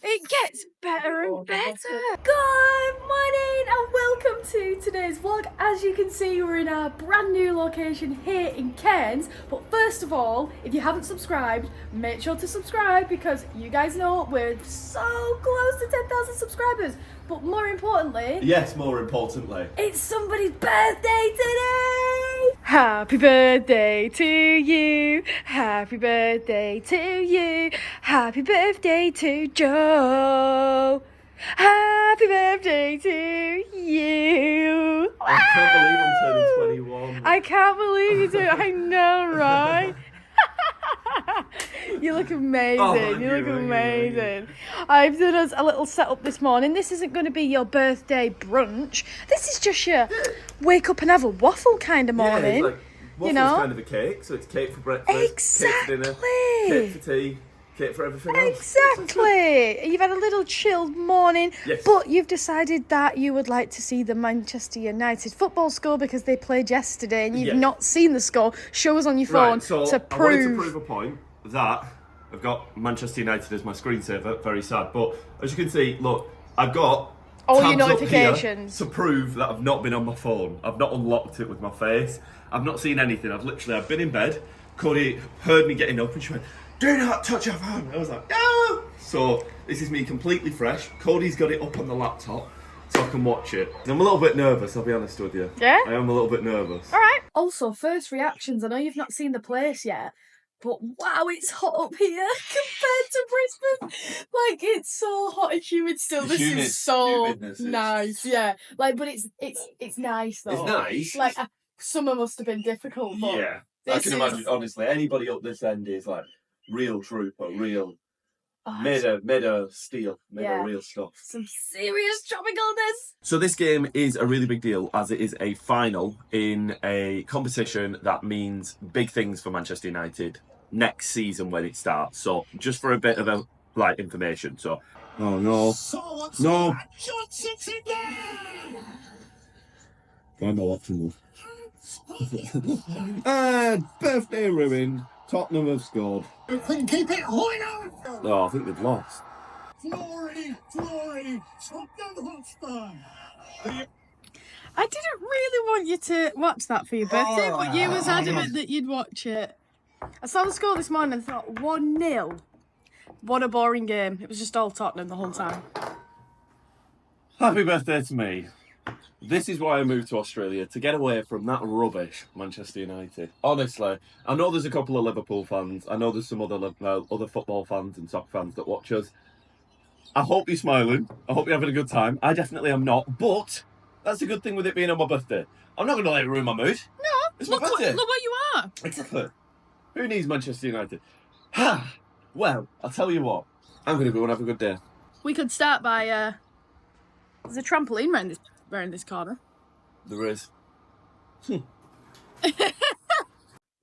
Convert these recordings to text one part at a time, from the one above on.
It gets better and better. Good morning and welcome to today's vlog. As you can see, we're in our brand new location here in Cairns. But first of all, if you haven't subscribed, make sure to subscribe because you guys know we're so close to 10,000 subscribers. But more importantly... Yes, more importantly. It's somebody's birthday today! Happy birthday to you! Happy birthday to you! Happy birthday to Joe! Happy birthday to you! I can't believe I'm turning 21. I can't believe you do it. I know, right? You look amazing. Oh, you look amazing. I've done us a little setup this morning. This isn't going to be your birthday brunch. This is just your wake up and have a waffle kind of morning. Yeah, it's like, waffle's you know? kind of a cake, so it's cake for breakfast, Exactly. cake for dinner, cake for tea, cake for everything else. Exactly. You've had a little chilled morning, Yes. but you've decided that you would like to see the Manchester United football score because they played yesterday and you've not seen the score. Show us on your phone Right, so to I wanted to prove. prove a point that I've got Manchester United as my screensaver. Very sad, but as you can see, look, I've got all your tabs up notifications here to prove that I've not been on my phone. I've not unlocked it with my face. I've not seen anything. I've been in bed. Kody heard me getting up and she went, "Do not touch your phone." I was like, "No!" So this is me completely fresh. Kody's got it up on the laptop so I can watch it. I'm a little bit nervous, I'll be honest with you. Yeah? I am a little bit nervous. All right. Also, first reactions. I know you've not seen the place yet, but wow, it's hot up here compared to Brisbane. Like, it's so hot and humid still. This is so nice. Yeah. Like, but it's nice though. It's nice. Like, summer must have been difficult, but Yeah. I can imagine, honestly, anybody up this end is like real trooper, real made of steel, made of real stuff. Some serious tropicalness. So this game is a really big deal as it is a final in a competition that means big things for Manchester United next season when it starts. So just for a bit of a information. So oh no. No. I'm not watching and birthday ruined. Tottenham have scored. You couldn't keep it on. Oh, I think they've lost. Glory, Tottenham Hotspur. I didn't really want you to watch that for your birthday, but you was adamant that you'd watch it. I saw the score this morning and thought 1-0. What a boring game. It was just all Tottenham the whole time. Happy birthday to me. This is why I moved to Australia, to get away from that rubbish Manchester United. Honestly, I know there's a couple of Liverpool fans. I know there's some other football fans and soccer fans that watch us. I hope you're smiling. I hope you're having a good time. I definitely am not, but that's a good thing with it being on my birthday. I'm not going to let it ruin my mood. No, it's my birthday. Look where you are. Exactly. Who needs Manchester United? Well, I'll tell you what. I'm going to go and have a good day. We could start by... There's a trampoline around this corner. There is.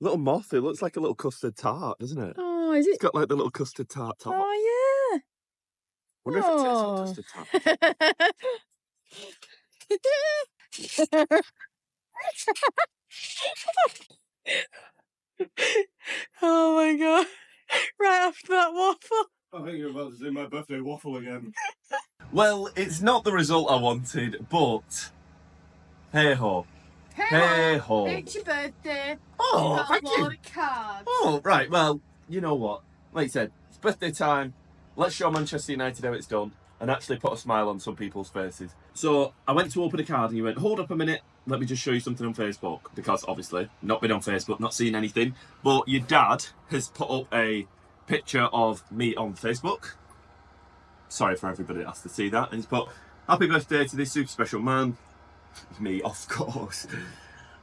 Little moth. It looks like a little custard tart, doesn't it? Oh, is it? It's got like the little custard tart top. Oh, yeah. Wonder if it tastes like custard tart. Oh my god. Right after that waffle. I think you're about to do my birthday waffle again. Well, it's not the result I wanted, but hey ho. Hey ho. It's your birthday. Oh, thank you. Cards. Oh, right. Well, you know what? Like you said, it's birthday time. Let's show Manchester United how it's done and actually put a smile on some people's faces. So I went to open a card and you went, hold up a minute. Let me just show you something on Facebook. Because obviously, not been on Facebook, not seen anything. But your dad has put up a picture of me on Facebook. Sorry for everybody that has to see that. And he's put, happy birthday to this super special man. Me, of course.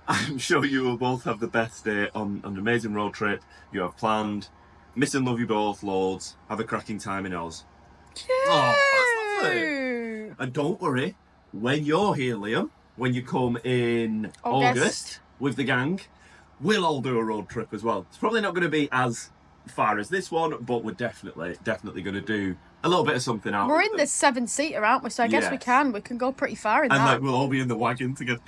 I'm sure you will both have the best day on an amazing road trip you have planned. Miss and love you both loads. Have a cracking time in Oz. Oh, that's lovely. And don't worry, when you're here, Liam, when you come in August with the gang, we'll all do a road trip as well. It's probably not going to be as far as this one, but we're definitely going to do a little bit of something out. We're in the 7-seater, aren't we? So I guess we can go pretty far in that. And like we'll all be in the wagon together.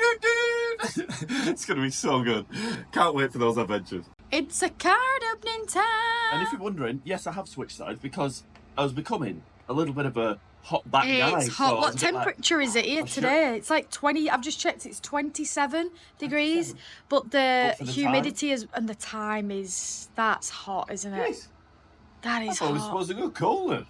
It's going to be so good. Can't wait for those adventures. It's a card opening time. And if you're wondering, yes, I have switched sides because I was becoming a little bit of a hot back guy. It's hot. So I What was a bit temperature is it here today? It's like 20. I've just checked. It's 27 degrees, but the for the humidity is and the time is that's hot, isn't it? Yes. That I is thought it was hot. supposed to go cold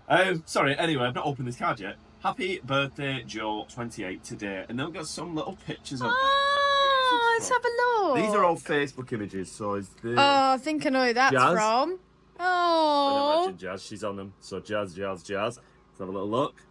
then. Sorry, anyway, I've not opened this card yet. Happy birthday, Joe, 28 today. And then we've got some little pictures of Oh, let's have a look. These are all Facebook images, so is the... Oh, I think I know who that's Jazz? from. I Oh, imagine Jazz, she's on them. So Jazz. Let's have a little look.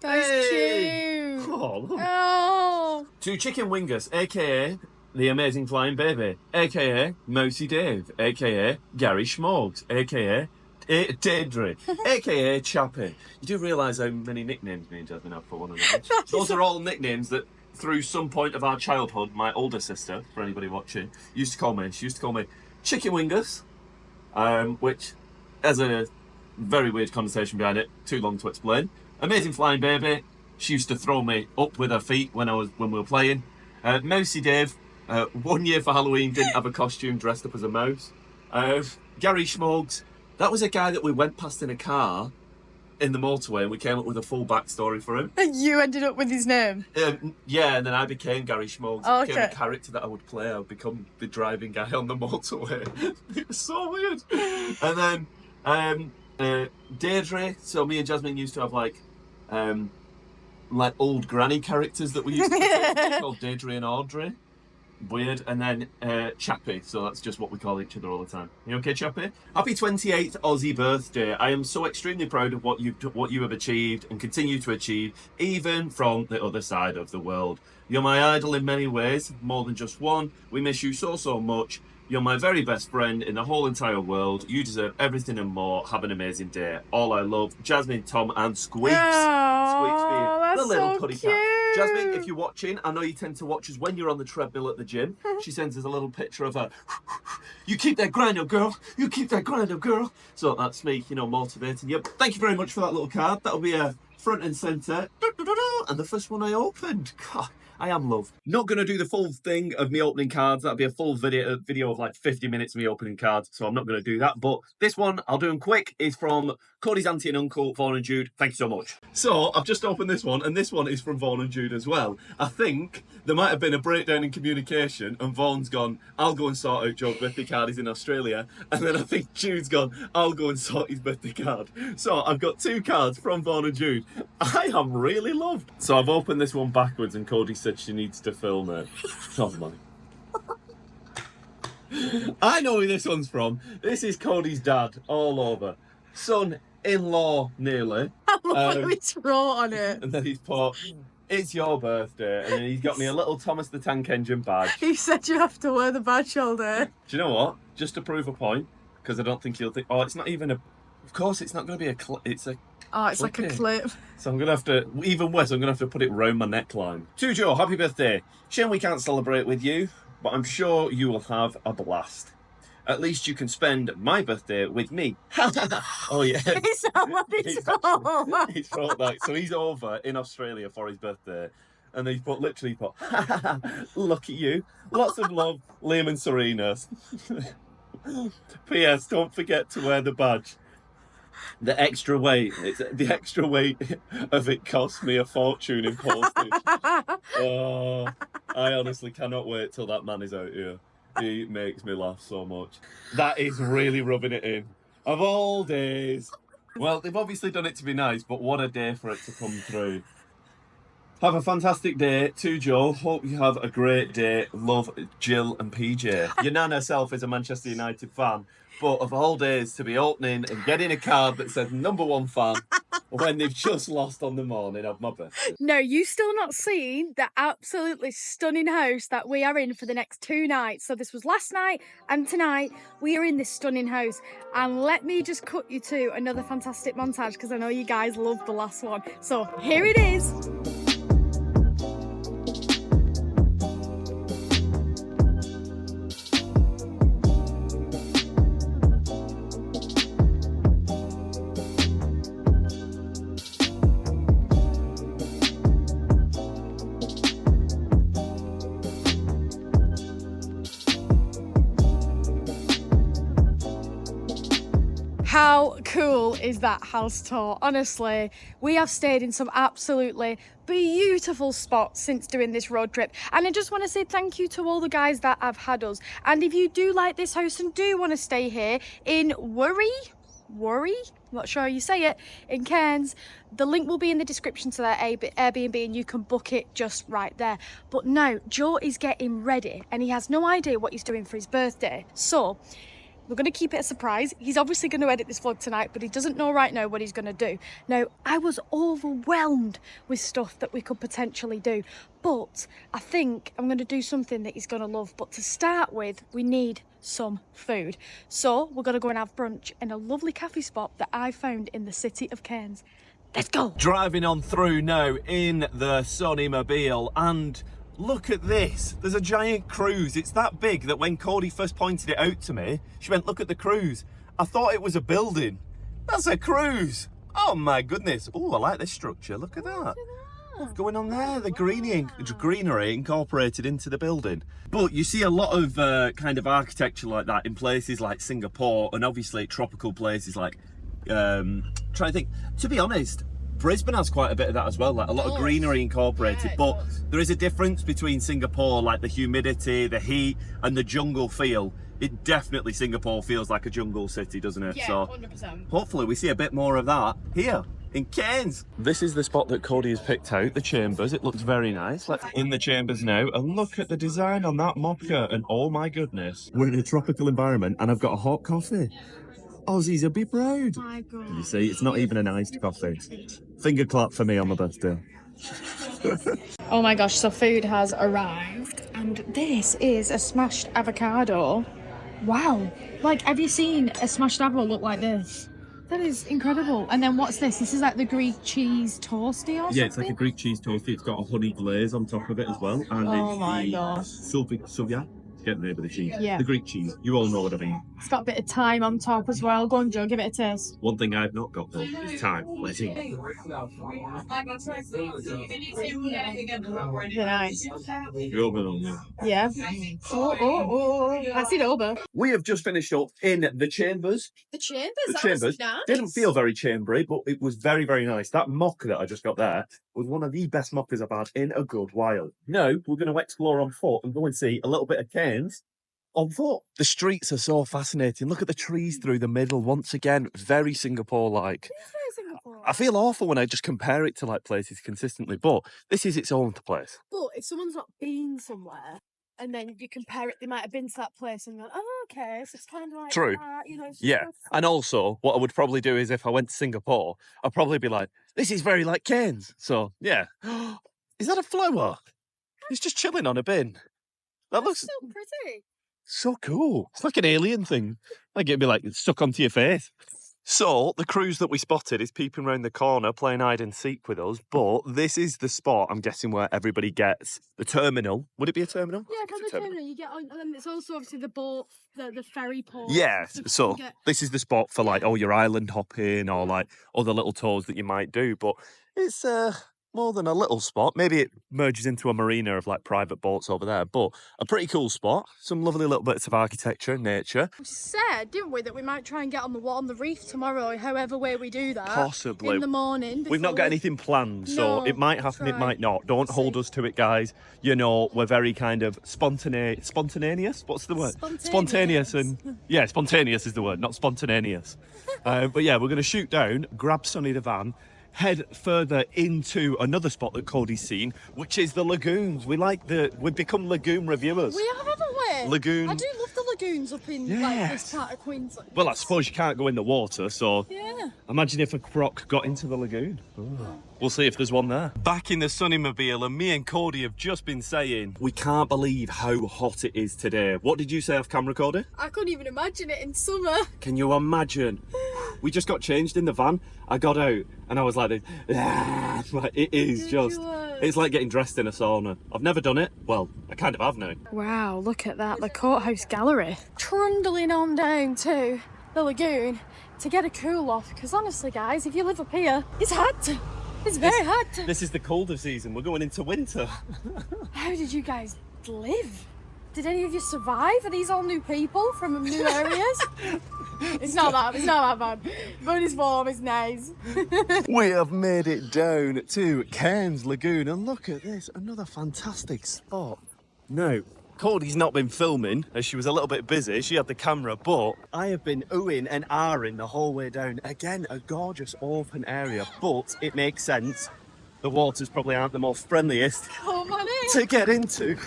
that's Hey! cute. Oh, look. Oh. Two chicken wingers, aka the amazing flying baby, aka Mousy Dave, aka Gary Schmorgs, aka Deirdre, aka Chappie. You do realise how many nicknames me and Jasmine have for one another. Those are all nicknames that, through some point of our childhood, my older sister, for anybody watching, used to call me. She used to call me Chicken Wingers, which has a very weird connotation behind it. Too long to explain. Amazing flying baby. She used to throw me up with her feet when we were playing. Mousy Dave. 1 year for Halloween, didn't have a costume, dressed up as a mouse. Gary Schmorgs. That was a guy that we went past in a car in the motorway, and we came up with a full backstory for him. You ended up with his name. Yeah, and then I became Gary Schmorgs. Oh, I became a okay. character that I would play. I would become the driving guy on the motorway. It was so weird. And then Deirdre. So me and Jasmine used to have like old granny characters that we used to play, called Deirdre and Audrey. Weird. And then Chappie, so that's just what we call each other all the time. You okay, Chappie? Happy 28th Aussie birthday. I am so extremely proud of what you have achieved and continue to achieve, even from the other side of the world. You're my idol in many ways, more than just one. We miss you so much. You're my very best friend in the whole entire world. You deserve everything and more. Have an amazing day. All I love, Jasmine, Tom, and Squeaks. Squeaks being that's the little so putty cute. cat. Jasmine, if you're watching, I know you tend to watch us when you're on the treadmill at the gym. She sends us a little picture of her. You keep that grind up, girl. You keep that grind up, girl. So that's me, motivating you. Thank you very much for that little card. That'll be a front and centre. And the first one I opened. God, I am love. Not going to do the full thing of me opening cards. That'll be a full video of like 50 minutes of me opening cards. So I'm not going to do that. But this one, I'll do them quick, is from Kody's auntie and uncle, Vaughan and Jude. Thank you so much. So I've just opened this one, and this one is from Vaughan and Jude as well. I think there might have been a breakdown in communication, and Vaughan's gone, I'll go and sort out Joe's birthday card. He's in Australia. And then I think Jude's gone, I'll go and sort his birthday card. So I've got two cards from Vaughan and Jude. I am really loved. So I've opened this one backwards, and Kody said she needs to film it. Oh my. I know who this one's from. This is Kody's dad all over. Son-in-law, nearly. I love how it's wrote on it. And then he's put, it's your birthday. And then he's got me a little Thomas the Tank Engine badge. He said you have to wear the badge all day. Do you know what? Just to prove a point, because I don't think you'll think, oh, it's not even a, of course it's not going to be it's a, Oh, it's like a Okay. clip. so I'm going to have to, even worse, I'm going to have to put it round my neckline. To Joe, happy birthday. Shame we can't celebrate with you, but I'm sure you will have a blast. At least you can spend my birthday with me. Oh yeah. Is that what it's He's called? He's wrote that. So he's over in Australia for his birthday. And he's literally put, look at you. Lots of love, Liam and Serena. P.S. Don't forget to wear the badge. The extra weight of it cost me a fortune in postage. Oh, I honestly cannot wait till that man is out here. He makes me laugh so much. That is really rubbing it in. Of all days. Well, they've obviously done it to be nice, but what a day for it to come through. Have a fantastic day. To Joe, hope you have a great day. Love, Jill and PJ. Your nan herself is a Manchester United fan, but of all days to be opening and getting a card that says #1 fan when they've just lost on the morning of my birthday. No, you still not seen the absolutely stunning house that we are in for the next 2 nights. So this was last night and tonight we are in this stunning house. And let me just cut you to another fantastic montage because I know you guys loved the last one. So here it is. How cool cool is that house tour? Honestly, we have stayed in some absolutely beautiful spots since doing this road trip, and I just want to say thank you to all the guys that have had us. And if you do like this house and do want to stay here in Worry, not sure how you say it, in Cairns, the link will be in the description to their Airbnb and you can book it just right there. But now Joe is getting ready and he has no idea what he's doing for his birthday, so we're going to keep it a surprise. He's obviously going to edit this vlog tonight, but he doesn't know right now what he's going to do. Now, I was overwhelmed with stuff that we could potentially do, but I think I'm going to do something that he's going to love. But to start with, we need some food. So we're going to go and have brunch in a lovely cafe spot that I found in the city of Cairns. Let's go. Driving on through now in the Sunny Mobile, and look at this. There's a giant cruise. It's that big that when Kody first pointed it out to me, she went, look at the cruise. I thought it was a building. That's a cruise. Oh my goodness. Oh, I like this structure. Look at that. What's going on there? The greenery incorporated into the building. But you see a lot of kind of architecture like that in places like Singapore, and obviously tropical places like, trying to think, to be honest, Brisbane has quite a bit of that as well, like a lot of greenery incorporated, but there is a difference between Singapore, like the humidity, the heat, and the jungle feel. It definitely, Singapore feels like a jungle city, doesn't it? Yeah, so 100%. hopefully we see a bit more of that here in Cairns. This is the spot that Kody has picked out, the Chambers. It looks very nice. Let's in the Chambers now, and look at the design on that mocha, and oh my goodness, we're in a tropical environment and I've got a hot coffee. Aussies will be proud. My God. You see, it's not even an iced coffee. Finger clap for me on my birthday. Oh my gosh, so food has arrived, and this is a smashed avocado. Wow. Like, have you seen a smashed avocado look like this? That is incredible. And then what's this? This is like the Greek cheese toasty or something? Yeah, it's like a Greek cheese toasty. It's got a honey glaze on top of it as well. And Oh it's my the gosh. Suvia. Get the name of the cheese. Yeah. The Greek cheese. You all know what I mean. It's got a bit of thyme on top as well. Go on, Joe, give it a taste. One thing I've not got though is time. Let's eat. They're nice. You're over on there. Yeah. Oh. I see the over. We have just finished up in the Chambers. The Chambers? The That Chambers was nice. didn't feel very chambery, but it was very, very nice. That mocha that I just got there was one of the best mochas I've had in a good while. Now we're going to explore on foot and go and see a little bit of Cairns on foot. The streets are so fascinating. Look at the trees through the middle. Once again, very Singapore-like. I feel awful when I just compare it to like places consistently, but this is its own place. But if someone's not been somewhere and then you compare it, they might have been to that place and gone, oh, okay, so it's kind of like True. that, you know. It's Yeah, just- and also what I would probably do is if I went to Singapore, I'd probably be like, this is very like Cairns. So, yeah. Is that a flower? It's just chilling on a bin. That That's looks so pretty. so cool. It's like an alien thing. Like it'd be like stuck onto your face. So the cruise that we spotted is peeping around the corner playing hide and seek with us, but this is the spot, I'm guessing, where everybody gets the terminal. Would it be a terminal? Yeah, It's kind a of terminal. You get on, and then it's also obviously the boat, the ferry port. Yeah, so you get- this is the spot for like, oh, your island hopping or like other little tours that you might do, but it's more than a little spot. Maybe it merges into a marina of like private boats over there, but a pretty cool spot. Some lovely little bits of architecture, nature. We said, didn't we, that we might try and get on the reef tomorrow, however way we do that. Possibly. In the morning. We've not before got we- anything planned, so No, it might happen, it right. might not. Don't hold See. us to it, guys. You know, we're very kind of spontaneous. What's the word? Spontaneous. And yeah, spontaneous is the word, not spontaneous. But yeah, we're going to shoot down, grab Sonny the van, head further into another spot that Kody's seen, which is the lagoons. We've become lagoon reviewers. We have, haven't we? Lagoon. I do love the lagoons up in like Yes. this part of Queensland. Well, I suppose you can't go in the water, so Yeah. imagine if a croc got into the lagoon. We'll see if there's one there. Back in the Sunny Mobile, and me and Kody have just been saying, we can't believe how hot it is today. What did you say off camera, Kody? I couldn't even imagine it in summer. Can you imagine? We just got changed in the van. I got out and I was like, like it is just, it's like getting dressed in a sauna. I've never done it. Well, I kind of have now. Wow, look at that, the courthouse gallery. Trundling on down to the lagoon to get a cool off, because honestly guys, if you live up here, it's hot. It's very hot. This is the colder season. We're going into winter. How did you guys live? Did any of you survive? Are these all new people from new areas? It's not that bad. But it's warm, it's nice. We have made it down to Cairns Lagoon, and look at this, another fantastic spot. No, Kody's not been filming as she was a little bit busy. She had the camera, but I have been oohing and ahhing the whole way down. Again, a gorgeous open area, but it makes sense. The waters probably aren't the most friendliest to get into.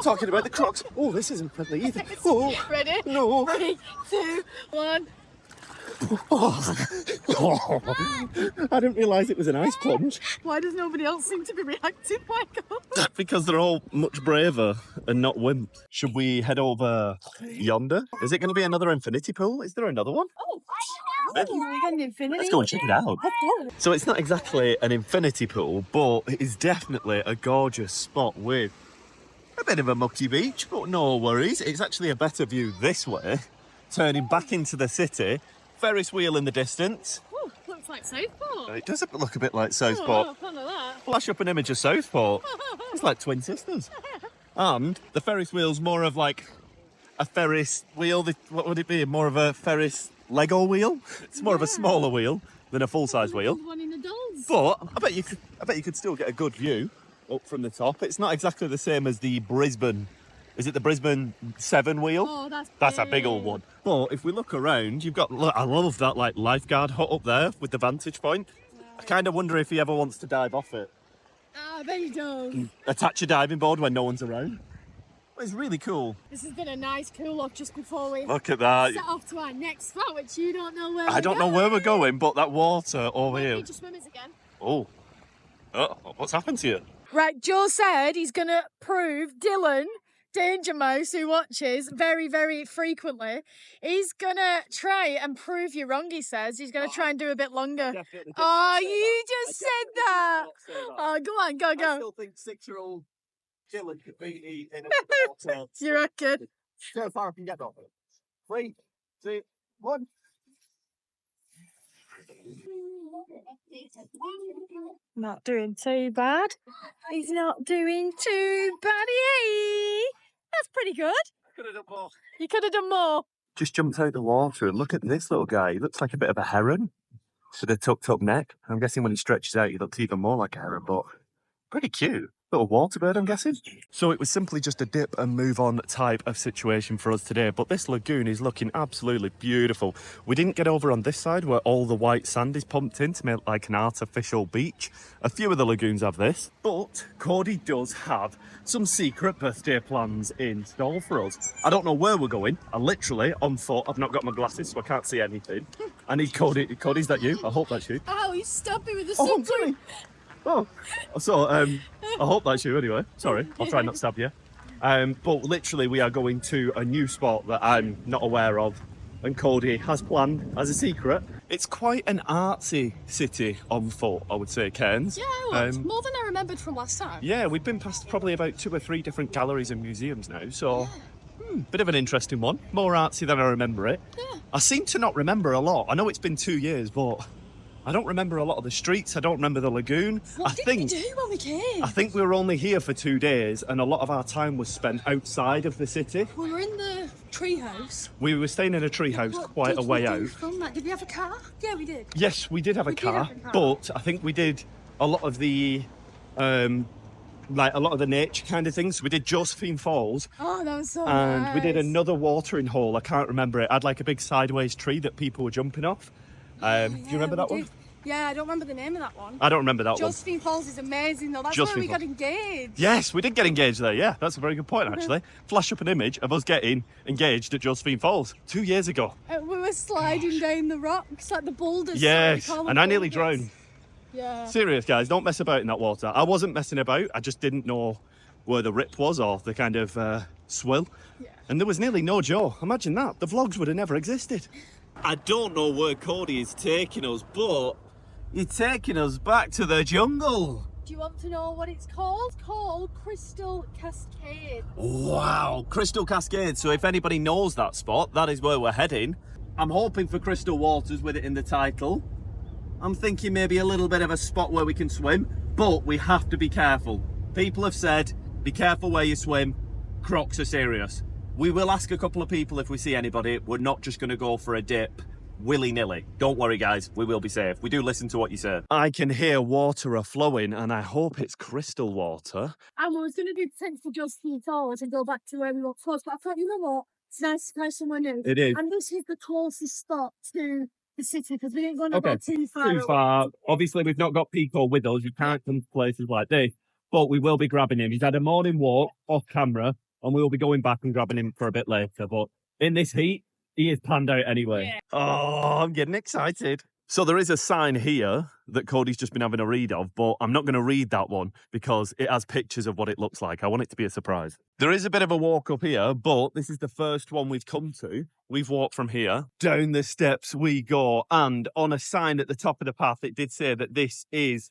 Talking about the Crocs. Oh, this isn't friendly either. Oh, Ready? no. 3, 2, 1. Oh. I didn't realise it was an ice plunge. Why does nobody else seem to be reacting? My God. Because they're all much braver and not wimps. Should we head over yonder? Is it going to be another infinity pool? Is there another one? Oh, we got an infinity. Let's go and check it out. So it's not exactly an infinity pool, but it is definitely a gorgeous spot with a bit of a mucky beach, but no worries. It's actually a better view this way, turning back into the city. Ferris wheel in the distance. Oh, looks like Southport. It does look a bit like Southport. Oh, fun of that. Flash up an image of Southport. It's like twin sisters. And the Ferris wheel's more of like a Ferris wheel. What would it be? More of a Ferris Lego wheel? It's more of a smaller wheel than a full-size wheel. One in the dolls. But I bet you could still get a good view up from the top. It's not exactly the same as the Brisbane. Is it the Brisbane 7 wheel? Oh, that's a big old one. But if we look around, you've got, look, I love that like lifeguard hut up there with the vantage point. I kind of wonder if he ever wants to dive off it. Ah, I bet he does. Attach a diving board when no one's around. It's really cool. This has been a nice cool look just before we Look at that. set off to our next spot, which you don't know where I don't know where we're going, but that water over Maybe here. just swimmers again. Oh, what's happened to you? Right, Joe said he's going to prove Dylan, Danger Mouse, who watches very, very frequently, he's going to try and prove you wrong, he says. He's going to try and do a bit longer. Oh, you just said that. Oh, go on, go. I still think 6-year-old Dylan could beat me in a water. You reckon? So far I can get off it. 3, 2, 1. Not doing too bad. He's not doing too bad. That's pretty good. Could have done more. You could have done more. Just jumped out the water and look at this little guy. He looks like a bit of a heron with a tucked up neck. I'm guessing when he stretches out, he looks even more like a heron, but pretty cute. Little water bird, I'm guessing. So it was simply just a dip and move on type of situation for us today, but this lagoon is looking absolutely beautiful. We didn't get over on this side where all the white sand is pumped in to make like an artificial beach. A few of the lagoons have this, but Kody does have some secret birthday plans in store for us. I don't know where we're going. I literally, on foot, I've not got my glasses, so I can't see anything. I need Kody. Kody, is that you? I hope that's you. Ow, you stabbed me with the Oh, I'm scissors. sorry. Oh, so I hope that's you anyway. Sorry, I'll try not to stab you. But literally, we are going to a new spot that I'm not aware of, and Kody has planned as a secret. It's quite an artsy city on foot, I would say, Cairns. Yeah, it was. More than I remembered from last time. Yeah, we've been past probably about 2 or 3 different galleries and museums now, so bit of an interesting one. More artsy than I remember it. Yeah. I seem to not remember a lot. I know it's been 2 years, but I don't remember a lot of the streets. I don't remember the lagoon. What did we do when we came? I think we were only here for 2 days, and a lot of our time was spent outside of the city. We were in the treehouse. We were staying in a treehouse quite a way out. From that? Did we have a car? Yeah, we did. Yes, we did have a We did car, have a car. but I think we did a lot of the, like a lot of the nature kind of things. We did Josephine Falls, Oh, that was so and nice. we did another watering hole. I can't remember it. It had like a big sideways tree that people were jumping off. Do you remember that one? Yeah, I don't remember the name of that one. I don't remember that one. Josephine Falls is amazing though. That's Josephine where we Falls. got engaged. Yes, we did get engaged there. Yeah, that's a very good point, actually. Flash up an image of us getting engaged at Josephine Falls 2 years ago. We were sliding down the rocks, like the boulders. Yes, sorry, we call them and I nearly boulders. drowned. Yeah. Serious, guys, don't mess about in that water. I wasn't messing about. I just didn't know where the rip was or the kind of swill. Yeah. And there was nearly no Joe. Imagine that. The vlogs would have never existed. I don't know where Kody is taking us, but he's taking us back to the jungle. Do you want to know what it's called? It's called Crystal Cascade. Wow, Crystal Cascades. So if anybody knows that spot, that is where we're heading. I'm hoping for crystal waters with it in the title. I'm thinking maybe a little bit of a spot where we can swim, but we have to be careful. People have said, be careful where you swim. Crocs are serious. We will ask a couple of people if we see anybody. We're not just going to go for a dip willy-nilly. Don't worry, guys. We will be safe. We do listen to what you say. I can hear water are flowing, and I hope it's crystal water. And I was going to do potentially just feet forward and go back to where we were close, but I thought, you know what? It's nice to try somewhere new. It is. And this is the closest spot to the city because we didn't go go too far. Too far. Obviously, we've not got Pico with us. You can't come to places like this, but we will be grabbing him. He's had a morning walk off camera, and we will be going back and grabbing him for a bit later. But in this heat, he is panned out anyway. Yeah. Oh, I'm getting excited. So there is a sign here that Kody's just been having a read of, but I'm not going to read that one because it has pictures of what it looks like. I want it to be a surprise. There is a bit of a walk up here, but this is the first one we've come to. We've walked from here. Down the steps we go, and on a sign at the top of the path, it did say that this is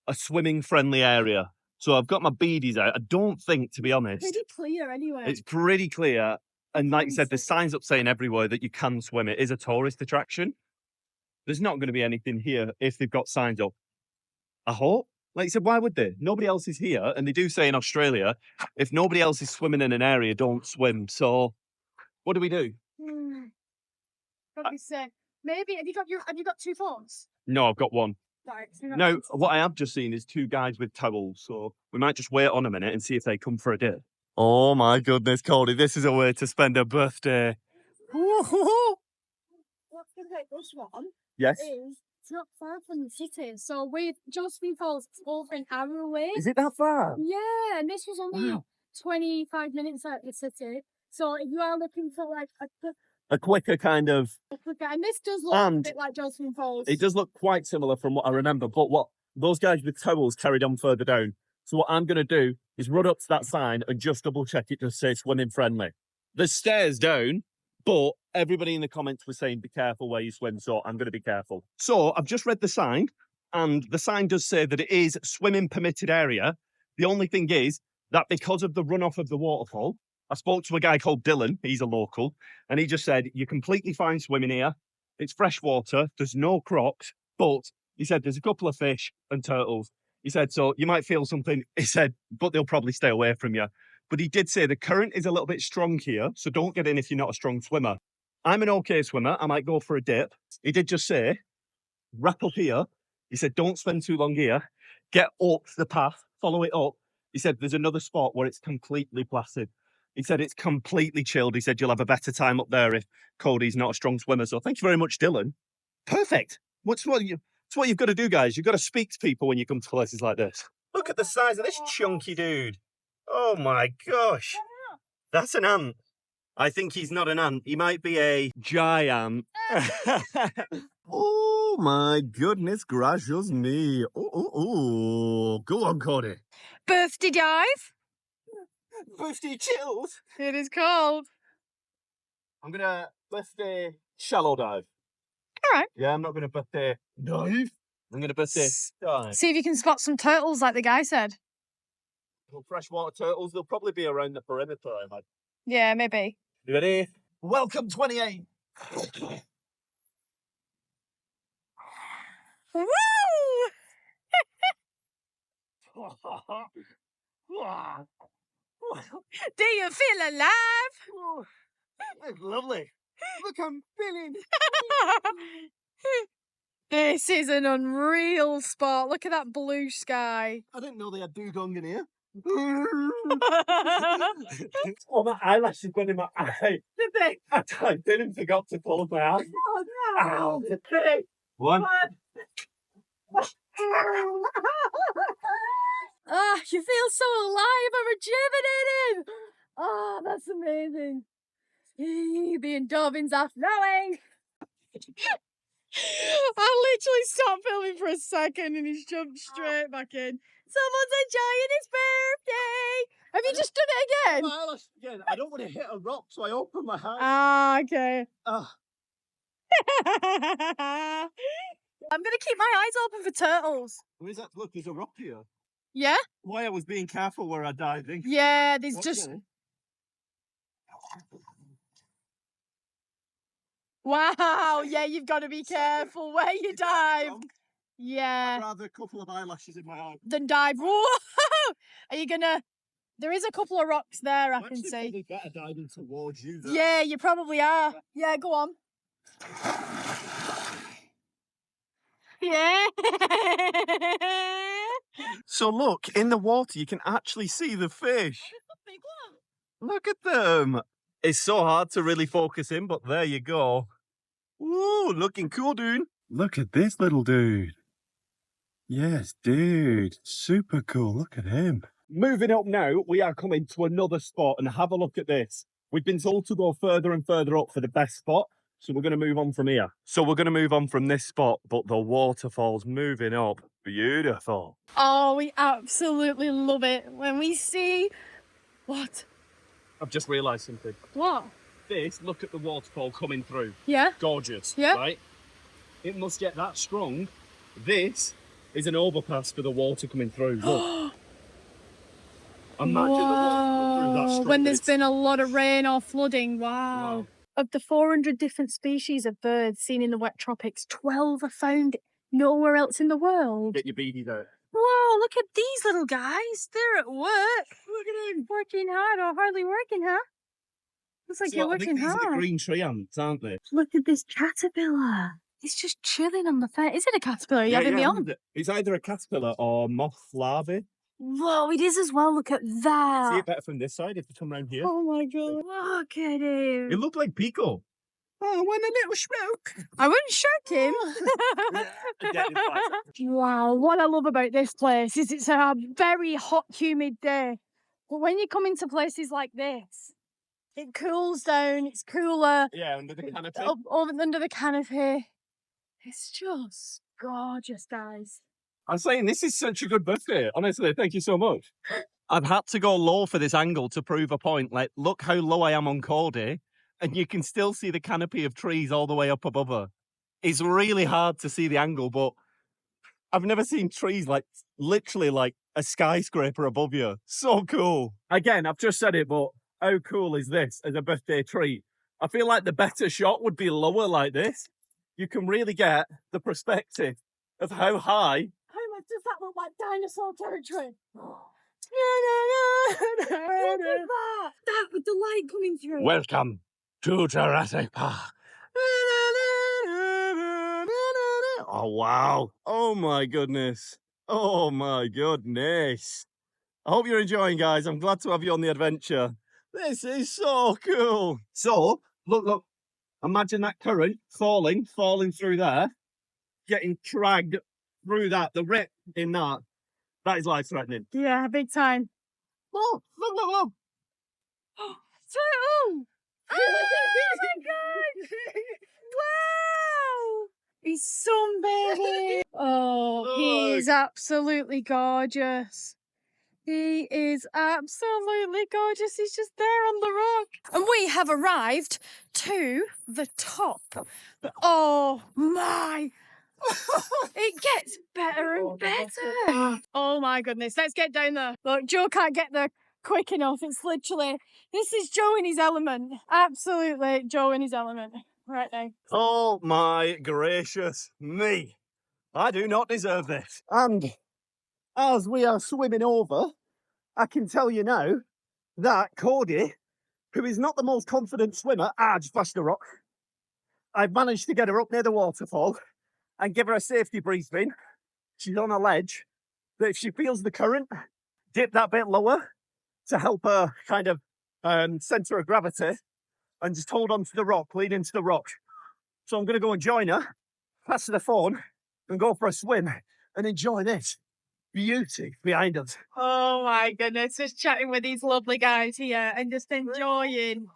a swimming-friendly area. So I've got my beadies out. I don't think, to be honest... Pretty clear anyway. It's pretty clear. And like you said, there's signs up saying everywhere that you can swim. It is a tourist attraction. There's not going to be anything here if they've got signs up. I hope. Like you said, why would they? Nobody else is here. And they do say in Australia, if nobody else is swimming in an area, don't swim. So what do we do? Probably say, maybe, have you got 2 phones? No, I've got one. Right. No, what I have just seen is 2 guys with towels. So we might just wait on a minute and see if they come for a dip. Oh my goodness, Kody, this is a way to spend a birthday. What's going to make this one? Yes. Is it's not far from the city. So with Josephine Falls, it's over an hour away. Is it that far? Yeah, and this was only 25 minutes out of the city. So if you are looking for like A quicker kind of... and this does look a bit like Josephine Falls. It does look quite similar from what I remember, but what those guys with towels carried on further down. So what I'm going to do is run up to that sign and just double check it just says swimming friendly. There's stairs down, but everybody in the comments was saying be careful where you swim, so I'm going to be careful. So I've just read the sign, and the sign does say that it is swimming permitted area. The only thing is that because of the runoff of the waterfall, I spoke to a guy called Dylan, he's a local, and he just said, you're completely fine swimming here. It's fresh water, there's no crocs, but he said there's a couple of fish and turtles. He said, so you might feel something. He said, but they'll probably stay away from you. But he did say the current is a little bit strong here, so don't get in if you're not a strong swimmer. I'm an okay swimmer. I might go for a dip. He did just say, wrap up here. He said, don't spend too long here. Get up the path, follow it up. He said, there's another spot where it's completely placid. He said, it's completely chilled. He said, you'll have a better time up there if Kody's not a strong swimmer. So thank you very much, Dylan. Perfect. It's what you've got to do, guys. You've got to speak to people when you come to places like this. Look at the size of this chunky dude. Oh my gosh. That's an ant. I think he's not an ant. He might be a giant. Oh my goodness gracious me. Oh. Go on, Kody. Birthday dive. Birthday chills. It is cold. I'm going to birthday shallow dive. All right. Yeah, I'm not going to birthday dive. I'm going to birthday dive. See if you can spot some turtles like the guy said. Well, freshwater turtles, they'll probably be around the perimeter, I imagine. Yeah, maybe. You ready? Welcome 28. Woo! Do you feel alive? That's lovely. Look, I'm feeling. This is an unreal spot. Look at that blue sky. I didn't know they had dugong in here. Oh, my eyelashes went in my eye. Did they? I didn't forgot to close my eyes. Oh, no. Ow. One. Ah, you feel so alive and rejuvenated. Ah, that's amazing. The endorphins are flowing. I literally stopped filming for a second and he's jumped straight back in. Someone's enjoying his birthday. Have you just done it again? My eyelashes again. I don't want to hit a rock, so I open my hand. Ah, okay. Ah. I'm going to keep my eyes open for turtles. Where's that? Look, there's a rock here. Yeah? Why I was being careful where I diving. Yeah, there's What's just... there? Wow, yeah, you've got to be careful where you dive. I'd Yeah. rather a couple of eyelashes in my eye. Then dive. Whoa! Are you going to There is a couple of rocks there, I can see. Better diving towards you. Yeah, you probably are. Yeah, go on. Yeah. So look, in the water, you can actually see the fish. Look at them. It's so hard to really focus in, but there you go. Ooh, looking cool, dude. Look at this little dude. Yes, dude. Super cool. Look at him. Moving up now, we are coming to another spot, and have a look at this. We've been told to go further and further up for the best spot, so we're going to move on from here. So we're going to move on from this spot, but the waterfall's moving up. Beautiful. Oh, we absolutely love it when we see... What? I've just realised something. What? This, look at the waterfall coming through. Yeah? Gorgeous, Yeah. right? It must get that strong. This is an overpass for the water coming through. Look. Imagine the water through that strong. When there's bit. been a lot of rain or flooding, wow. Wow. Of the 400 different species of birds seen in the wet tropics, 12 are found nowhere else in the world. Get your beanies out. Wow, look at these little guys. They're at work. Look at them. Working hard or hardly working, huh? Looks like you're I think working these are the hard. green tree ants, aren't they? Look at this caterpillar. It's just chilling on the fence. Is it a caterpillar? Are you having me on? It's either a caterpillar or moth larvae. Whoa, it is as well. Look at See that. it better from this side if you come round here. Oh my god. Look at him. It looked like Pico. Oh, I want a little smoke. I wouldn't shirk him. Wow, what I love about this place is it's a very hot, humid day. But when you come into places like this, it cools down, it's cooler. Yeah, under the canopy. Up under the canopy. It's just gorgeous, guys. I'm saying this is such a good birthday. Honestly, thank you so much. I've had to go low for this angle to prove a point. Like, look how low I am on Kody, and you can still see the canopy of trees all the way up above her. It's really hard to see the angle, but I've never seen trees like literally like a skyscraper above you. So cool. Again, I've just said it, but how cool is this as a birthday treat? I feel like the better shot would be lower like this. You can really get the perspective of how high. How much does that look like dinosaur territory? Look at that! That with the light coming through. Welcome to Jurassic Park. Oh, wow. Oh, my goodness. Oh, my goodness. I hope you're enjoying, guys. I'm glad to have you on the adventure. This is so cool. So, look. Imagine that current falling through there, getting dragged through that. The rip in that is life-threatening. Yeah, big time. Look. Oh my god! Wow! He's sunbathing. Oh, he is absolutely gorgeous. He is absolutely gorgeous. He's just there on the rock. And we have arrived to the top. Oh my! It gets better and better. Oh my goodness. Let's get down there. Look, Joe can't get there quick enough. It's literally, this is Joe in his element. Absolutely Joe in his element right now. Oh my gracious me. I do not deserve this. And as we are swimming over, I can tell you now that Kody, who is not the most confident swimmer, just flashed a rock. I've managed to get her up near the waterfall and give her a safety briefing. She's on a ledge, but if she feels the current, dip that bit lower to help her kind of centre of gravity and just hold on to the rock, lean into the rock. So I'm going to go and join her, pass her the phone and go for a swim and enjoy this beauty behind us. Oh my goodness, just chatting with these lovely guys here and just enjoying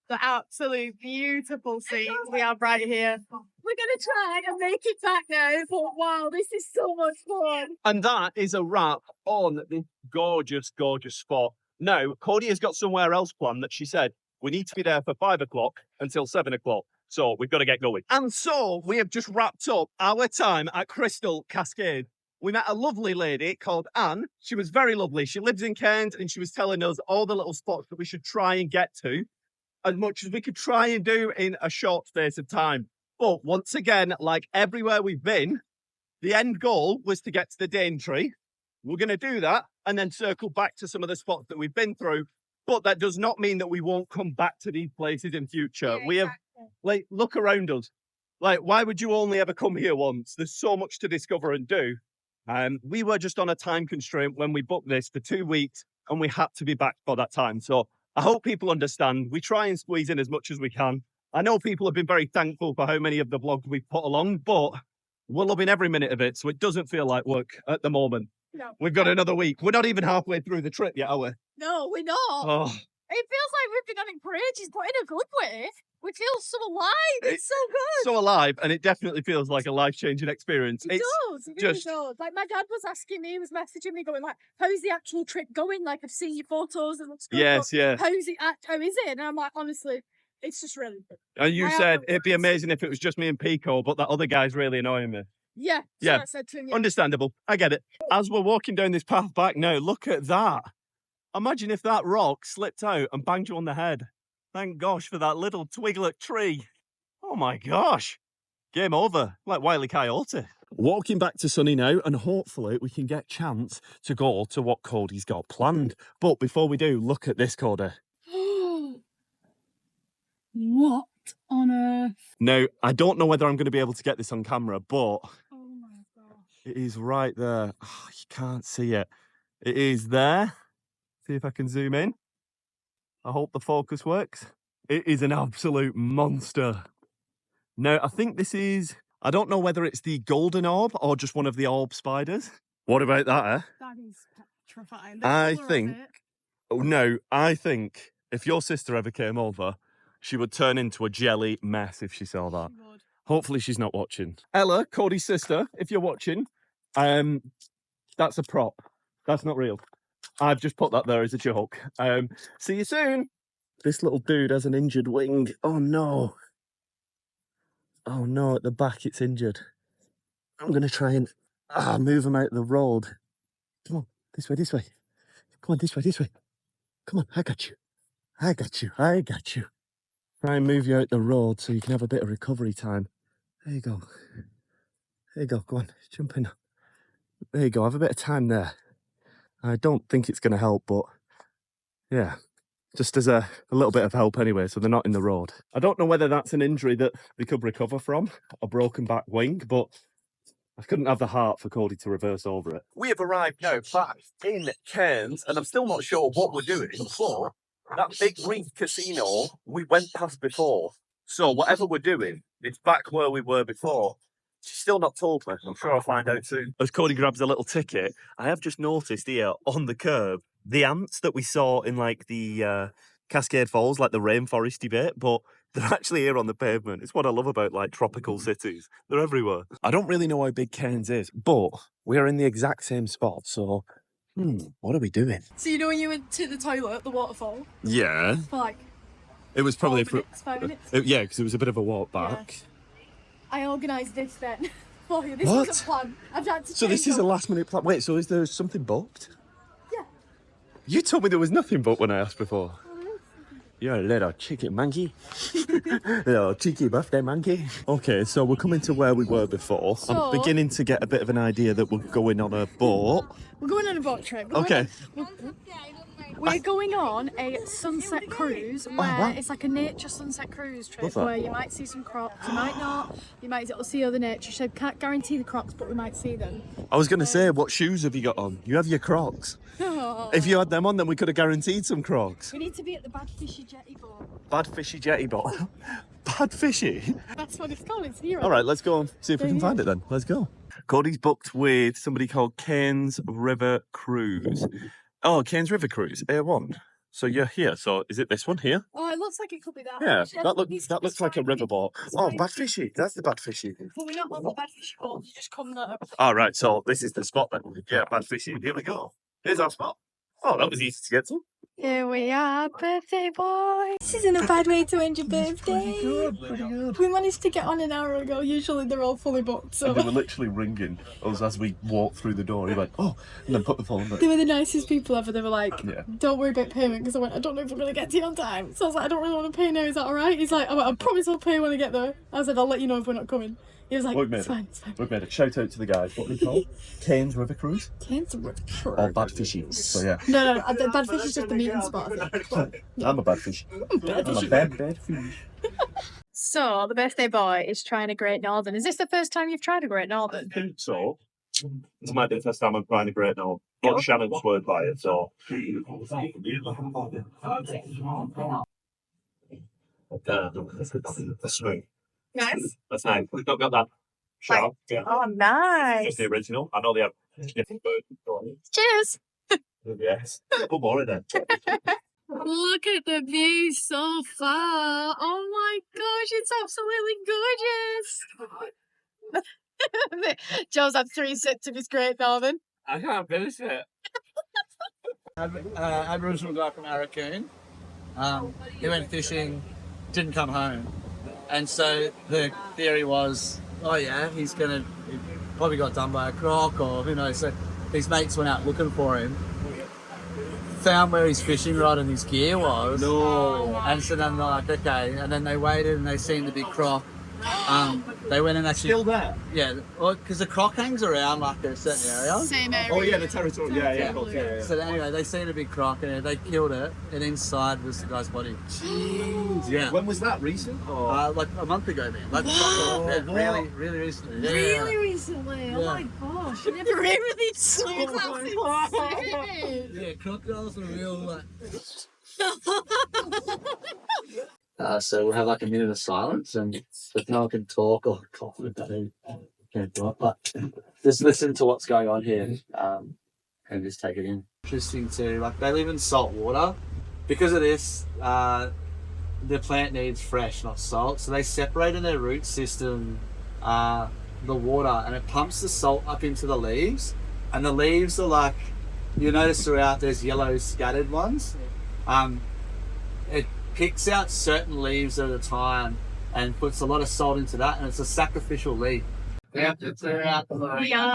the absolute beautiful scenes we have right here. We're going to try and make it back now, but wow, this is so much fun. And that is a wrap on this gorgeous, gorgeous spot. Now, Kody has got somewhere else planned that she said, we need to be there for 5 o'clock until 7 o'clock. So we've got to get going. And so we have just wrapped up our time at Crystal Cascade. We met a lovely lady called Anne. She was very lovely. She lives in Cairns and she was telling us all the little spots that we should try and get to as much as we could try and do in a short space of time. But once again, like everywhere we've been, the end goal was to get to the Daintree. We're going to do that and then circle back to some of the spots that we've been through. But that does not mean that we won't come back to these places in future. Yeah, we have, like, look around us. Like, why would you only ever come here once? There's so much to discover and do. We were just on a time constraint when we booked this for 2 weeks, and we had to be back for that time. So I hope people understand. We try and squeeze in as much as we can. I know people have been very thankful for how many of the vlogs we've put along, but we're loving every minute of it, so it doesn't feel like work at the moment. No. We've got another week. We're not even halfway through the trip yet, are we? No, we're not. Oh, It feels like we've been on it for ages, but in a good way. We feel so alive. It's so good. so alive, and it definitely feels like a life-changing experience. It does. It really just- does. Like, my dad was asking me, he was messaging me, going like, "How's the actual trip going? Like, I've seen your photos and stuff. Yes, yeah. How is it?" And I'm like, honestly, it's just really good. And you I have said no it'd be words. amazing if it was just me and Pico, but that other guy's really annoying me. Yeah. Yeah. So I said to him, yeah. Understandable. I get it. As we're walking down this path back now, look at that. Imagine if that rock slipped out and banged you on the head. Thank gosh for that little twiglet tree. Oh my gosh. Game over. Like Wile E. Coyote. Walking back to Sunny now, and hopefully we can get a chance to go to what Cody's got planned. But before we do, look at this, Cody. What on earth? Now, I don't know whether I'm going to be able to get this on camera, but Oh my gosh. it is right there. Oh, you can't see it. It is there. See if I can zoom in. I hope the focus works. It is an absolute monster. Now, I think this is... I don't know whether it's the golden orb or just one of the orb spiders. What about that, eh? That is petrifying. I think... Oh, no, I think if your sister ever came over, she would turn into a jelly mess if she saw that. Hopefully she's not watching. Ella, Cody's sister, if you're watching, that's a prop. That's not real. I've just put that there as a joke. See you soon. This little dude has an injured wing. Oh no. Oh no, at the back it's injured. I'm going to try and move him out the road. Come on, this way, this way. Come on, this way, this way. Come on, I got you. I got you, I got you. Try and move you out the road so you can have a bit of recovery time. There you go. There you go, go on, jump in. There you go, have a bit of time there. I don't think it's going to help, but yeah, just as a little bit of help anyway, so they're not in the road. I don't know whether that's an injury that they could recover from, a broken back wing, but I couldn't have the heart for Kody to reverse over it. We have arrived now back in Cairns, and I'm still not sure what we're doing, but that big reef casino we went past before. So whatever we're doing, it's back where we were before. She's still not told me. I'm sure I'll find out soon. As Kody grabs a little ticket, I have just noticed here on the curb the ants that we saw in like the Cascade Falls, like the rainforesty bit, but they're actually here on the pavement. It's what I love about like tropical cities. They're everywhere. I don't really know how big Cairns is, but we're in the exact same spot. So, what are we doing? So you know when you went to the toilet at the waterfall? Yeah, For like it was probably 5 minutes. yeah, because it was a bit of a walk back. I organised this then for you. This What? was a plan. I've had to So this change is a up. last minute plan. Wait, so is there something booked? Yeah. You told me there was nothing booked when I asked before. You're a little cheeky monkey. Little cheeky birthday monkey. Okay, so we're coming to where we were before. So- I'm beginning to get a bit of an idea that we're going on a boat. We're going on a boat trip. Okay. We're going on a sunset cruise where wow. it's like a nature sunset cruise trip Love that. where you might see some crocs, you might not, you might see other nature. So can't guarantee the crocs, but we might see them. I was going to say, what shoes have you got on? You have your Crocs. If you had them on, then we could have guaranteed some Crocs. We need to be at the Bad Fishy Jetty boat. Bad fishy jetty boat. Bad fishy? That's what it's called. It's here. All right, let's go and see if we can find it then. Let's go. Cody's booked with somebody called Cairns River Cruise. Oh, Cairns River Cruise, A1. So you're here. So is it this one here? Oh, it looks like it could be that. Yeah, Actually, that looks like a riverboat. Oh, Bad Fishy. That's the Bad Fishy. But we're not on the Bad Fishy boat. You just come there. All right, so this is the spot then. Yeah, Bad Fishy. Here we go. Here's our spot. Oh, that was easy to get to. Here we are, birthday boy. This isn't a bad way to end your birthday. Pretty good. We managed to get on an hour ago. Usually they're all fully booked, so They were literally ringing us as we walked through the door. He went, oh, and then put the phone they down. were the nicest people ever. They were like, Yeah. don't worry about payment, because I went, I don't know if we're going to get to you on time. So I was like, I don't really want to pay now. Is that all right? He's like, I promise I'll pay when I get there. I said, I'll let you know if we're not coming. He was like, What we it's made? fine, it's fine. We've made a shout out to the guys. What we call Cairns River Cruise Cairns Lagoon. or Bad Fishies. So yeah, No, the bad fish is just the meeting spot. I think. I'm a bad fish. Bad I'm fish. a bad fish. So, the birthday boy is trying a Great Northern. Is this the first time you've tried a Great Northern? I think so. This might be the first time I'm trying a Great Northern. But Shannon sweared by it, so. That's smooth. Nice. That's nice. We've not got that sharp. Yeah. Oh, nice. Just the original. I know they have different versions. Cheers. Yes. Put more in there. Look at the view so far. Oh my gosh, it's absolutely gorgeous. Joe's had 3 sips of his Great Northern. I can't finish it. Aboriginal guy from Raccoon. He went fishing, didn't come home, and so the theory was, oh yeah, he probably got done by a croc or who knows. So his mates went out looking for him, found where his fishing rod and his gear was. No. And so then they're like, okay, and then they waited and they seen the big croc. They went and actually Still there? yeah, well, because the croc hangs around like a certain area. Same area. Oh yeah, the territory. Yeah. So anyway, they seen a big croc and they killed it, and inside was the guy's body. Jeez. Yeah. When was that? Recent? Or? Like a month ago, man. Like really recently. Yeah. Really recently? Oh Yeah. my gosh, I never really these songs. Yeah, crocodiles are real like. So we'll have like a minute of silence, and if no one can talk or cough, can't talk, but just listen to what's going on here, and just take it in. Interesting too. Like they live in salt water. Because of this, the plant needs fresh, not salt. So they separate in their root system the water, and it pumps the salt up into the leaves. And the leaves are like, you notice throughout there's yellow scattered ones. It picks out certain leaves at a time and puts a lot of salt into that, and it's a sacrificial leaf. We are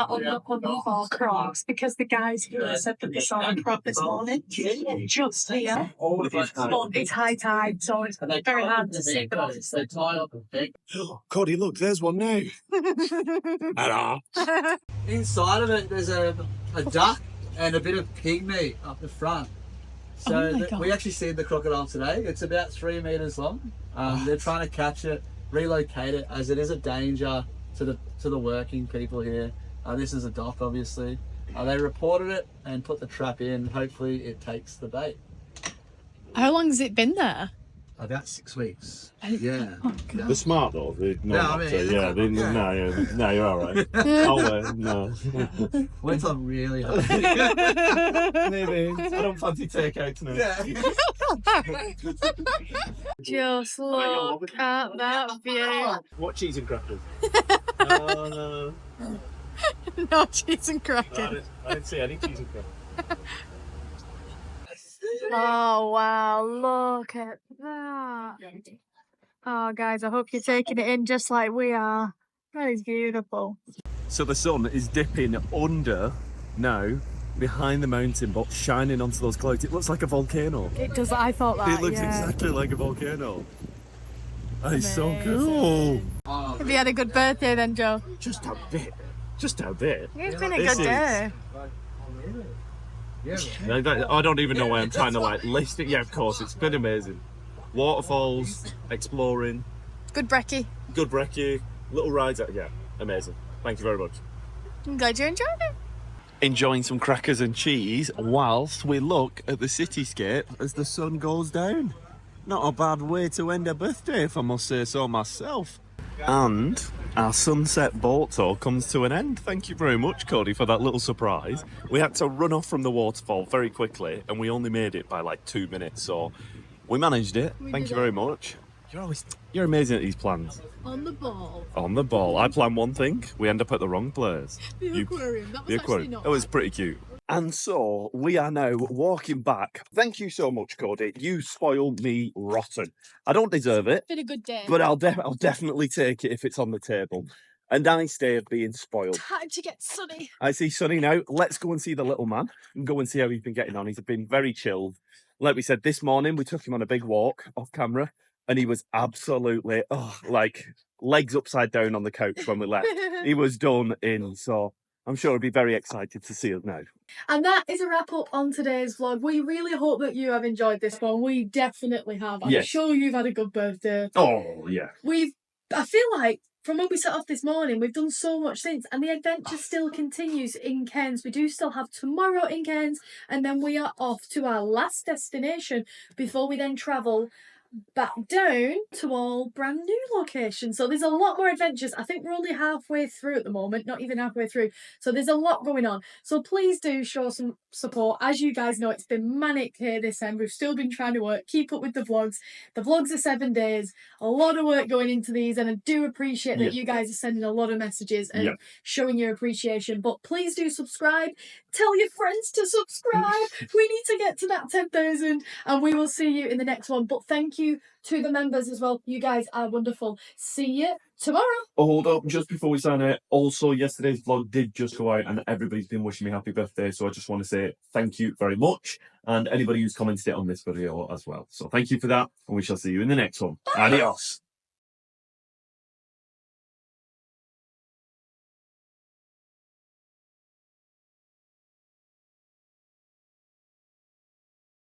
on the 4 crocs because the guys here said that they saw a croc this morning. Just here. But it's high tide, so it's very hard to see them. Kody, look, there's one now. Hello. Inside of it, there's a duck and a bit of pig meat up the front. So we actually see the crocodile today. It's about 3 meters long. They're trying to catch it, relocate it, as it is a danger to the working people here. This is a dock, obviously. They reported it and put the trap in. Hopefully, it takes the bait. How long has it been there? About 6 weeks. Yeah. Oh, God. They're smart though. No, You're all right. Oh, no. Went on really hard. Maybe. I don't fancy takeout tonight. Just look at that view. What cheese and crackers? No. No cheese and crackers. I didn't see any cheese and crackers. Oh wow, look at that. Oh guys, I hope you're taking it in just like we are. That is beautiful. So the sun is dipping under now, behind the mountain, but shining onto those clouds. It looks like a volcano. It does, I thought that. It looks exactly like a volcano. That is so cool. Have you had a good birthday then, Joe? Just a bit. It's been a This good is- day. I don't even know why I'm trying to list it. Yeah, of course, it's been amazing. Waterfalls, exploring, Good brekkie. good brekkie, little rides. Yeah, amazing. Thank you very much. I'm glad you enjoyed it. Enjoying some crackers and cheese whilst we look at the cityscape as the sun goes down. Not a bad way to end a birthday, if I must say so myself. And our sunset boat tour comes to an end. Thank you very much, Kody, for that little surprise. We had to run off from the waterfall very quickly, and we only made it by like 2 minutes, so we managed it. Thank you very much. You're amazing at these plans. On the ball. On the ball. I plan one thing, we end up at the wrong place. The aquarium. That was The aquarium. actually not It was bad. pretty cute. And so we are now walking back. Thank you so much, Kody. You spoiled me rotten. I don't deserve it, Been a good day. but I'll definitely take it if it's on the table. A nice day of being spoiled. Time to get sunny. I see Sonny now. Let's go and see the little man and go and see how he's been getting on. He's been very chilled. Like we said, this morning we took him on a big walk off camera. and he was absolutely, like legs upside down on the couch when we left. He was done in, so I'm sure he'll be very excited to see us now. And that is a wrap up on today's vlog. We really hope that you have enjoyed this one. We definitely have. I'm Yes. sure you've had a good birthday. Oh, yeah. I feel like from when we set off this morning, we've done so much since, and the adventure still continues in Cairns. We do still have tomorrow in Cairns, and then we are off to our last destination before we then travel back down to all brand new locations. So there's a lot more adventures. I think we're only halfway through at the moment, not even halfway through. So there's a lot going on. So please do show some support. As you guys know, it's been manic here this end. We've still been trying to work, keep up with the vlogs. The vlogs are 7 days, a lot of work going into these, and I do appreciate that you guys are sending a lot of messages and showing your appreciation. But please do subscribe. Tell your friends to subscribe. We need to get to that 10,000, and we will see you in the next one. But thank you to the members as well. You guys are wonderful. See you tomorrow. Hold up, just before we sign out, also yesterday's vlog did just go out and everybody's been wishing me happy birthday, so I just want to say thank you very much, and anybody who's commented it on this video as well. So thank you for that, and we shall see you in the next one. Bye. Adios.